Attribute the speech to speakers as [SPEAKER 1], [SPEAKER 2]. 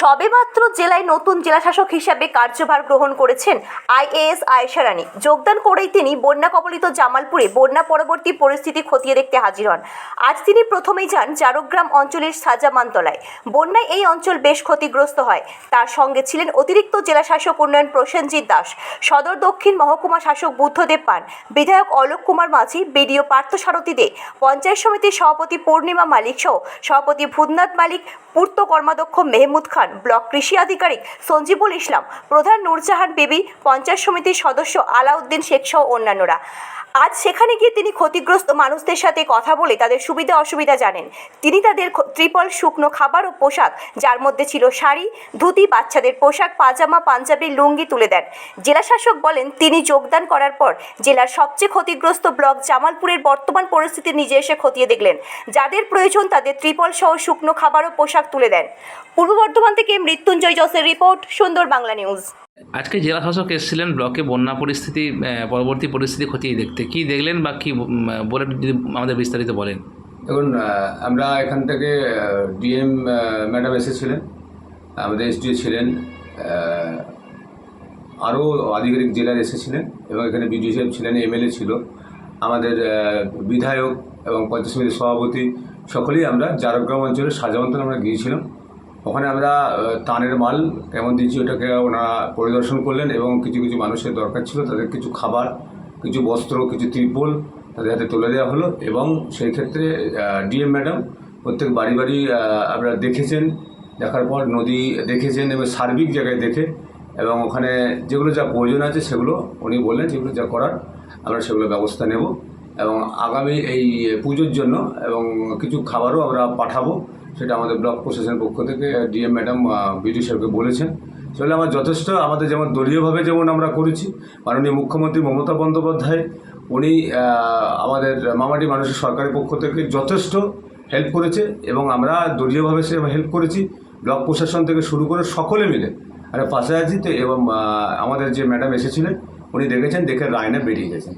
[SPEAKER 1] সবেমাত্র জেলায় নতুন জেলাশাসক হিসাবে কার্যভার গ্রহণ করেছেন আইএএস আয়েশা রানী। যোগদান করেই তিনি বন্যা কবলিত জামালপুরে বন্যা পরবর্তী পরিস্থিতি খতিয়ে দেখতে হাজির হন। আজ তিনি প্রথমেই যান জারগ্রাম অঞ্চলের সাজামানতলায়। বন্যায় এই অঞ্চল বেশ ক্ষতিগ্রস্ত হয়। তার সঙ্গে ছিলেন অতিরিক্ত জেলাশাসক উন্নয়ন প্রসেনজিৎ দাস, সদর দক্ষিণ মহকুমা শাসক বুদ্ধদেব পান, বিধায়ক অলোক কুমার মাঝি, বিডিও পার্থসারথী দে, পঞ্চায়েত সমিতির সভাপতি পূর্ণিমা মালিক সহ সভাপতি ভূতনাথ মালিক, পূর্ত কর্মাধ্যক্ষ মেহমুদ খান, ব্লক কৃষি আধিকারিক সঞ্জিবুল ইসলাম, প্রধান নূরজাহান বিবি, পঞ্চায়েত সমিতির সদস্য আলাউদ্দিন শেখ সহ অন্যান্যরা। আজ সেখানে গিয়ে তিনি ক্ষতিগ্রস্ত মানুষদের সাথে কথা বলে তাদের সুবিধা অসুবিধা জানেন। তিনি তাদের ত্রিপল, শুকনো খাবার ও পোশাক, যার মধ্যে ছিল শাড়ি, ধুতি, বাচ্চাদের পোশাক, পাজামা, পাঞ্জাবি, লুঙ্গি তুলে দেন। জেলাশাসক বলেন, তিনি যোগদান করার পর জেলার সবচেয়ে ক্ষতিগ্রস্ত ব্লক জামালপুরের বর্তমান পরিস্থিতি নিজে এসে খতিয়ে দেখলেন। যাদের প্রয়োজন তাদের ত্রিপল সহ শুকনো খাবার ও পোশাক তুলে দেন। পূর্ব বর্ধমান থেকে মৃত্যুঞ্জয় জসের রিপোর্ট, সুন্দর বাংলা নিউজ।
[SPEAKER 2] আজকে জেলা শাসক এসেছিলেন ব্লকে বন্যা পরিস্থিতি পরবর্তী পরিস্থিতি খতিয়ে দেখতে, কি দেখলেন বা কি বলে যদি আমাদের বিস্তারিত বলেন।
[SPEAKER 3] দেখুন, আমরা এখান থেকে ডিএম ম্যাডাম এসেছিলেন, আমাদের এসডিও ছিলেন, আরও আধিকারিক জেলার এসেছিলেন এবং এখানে বিডিও সাহেব ছিলেন, এমএলএ ছিল, আমাদের বিধায়ক এবং পঞ্চায়েত সমিতির সভাপতি, সকলেই আমরা জারগ্রাম অঞ্চলের সাজামানতলা আমরা গিয়েছিলাম। ওখানে আমরা ত্রাণের মাল কেমন দিচ্ছি ওটাকে ওনারা পরিদর্শন করলেন এবং কিছু কিছু মানুষের দরকার ছিল, তাদের কিছু খাবার, কিছু বস্ত্র, কিছু ত্রিপল তাদের হাতে তুলে দেওয়া হলো। এবং সেই ক্ষেত্রে ডিএম ম্যাডাম প্রত্যেক বাড়ি বাড়ি আপনারা দেখেছেন, দেখার পর নদী দেখেছেন এবং সার্বিক জায়গায় দেখে এবং ওখানে যেগুলো যা প্রয়োজন আছে সেগুলো উনি বললেন যেগুলো যা করার আমরা সেগুলো ব্যবস্থা নেব এবং আগামী এই পুজোর জন্য এবং কিছু খাবারও আমরা পাঠাবো, সেটা আমাদের ব্লক প্রশাসনের পক্ষ থেকে ডিএম ম্যাডাম বিডিও সাহেবকে বলেছেন। সেগুলো আমার যথেষ্ট, আমাদের যেমন দলীয়ভাবে যেমন আমরা করেছি, মাননীয় মুখ্যমন্ত্রী মমতা বন্দ্যোপাধ্যায় উনি আমাদের মামাটি মানুষের সরকারের পক্ষ থেকে যথেষ্ট হেল্প করেছে এবং আমরা দলীয়ভাবে সে হেল্প করেছি। ব্লক প্রশাসন থেকে শুরু করে সকলে মিলে আর পাশে আছি তো। এবং আমাদের যে ম্যাডাম এসেছিলেন উনি দেখেছেন, দেখে রায়না বেরিয়ে গেছেন।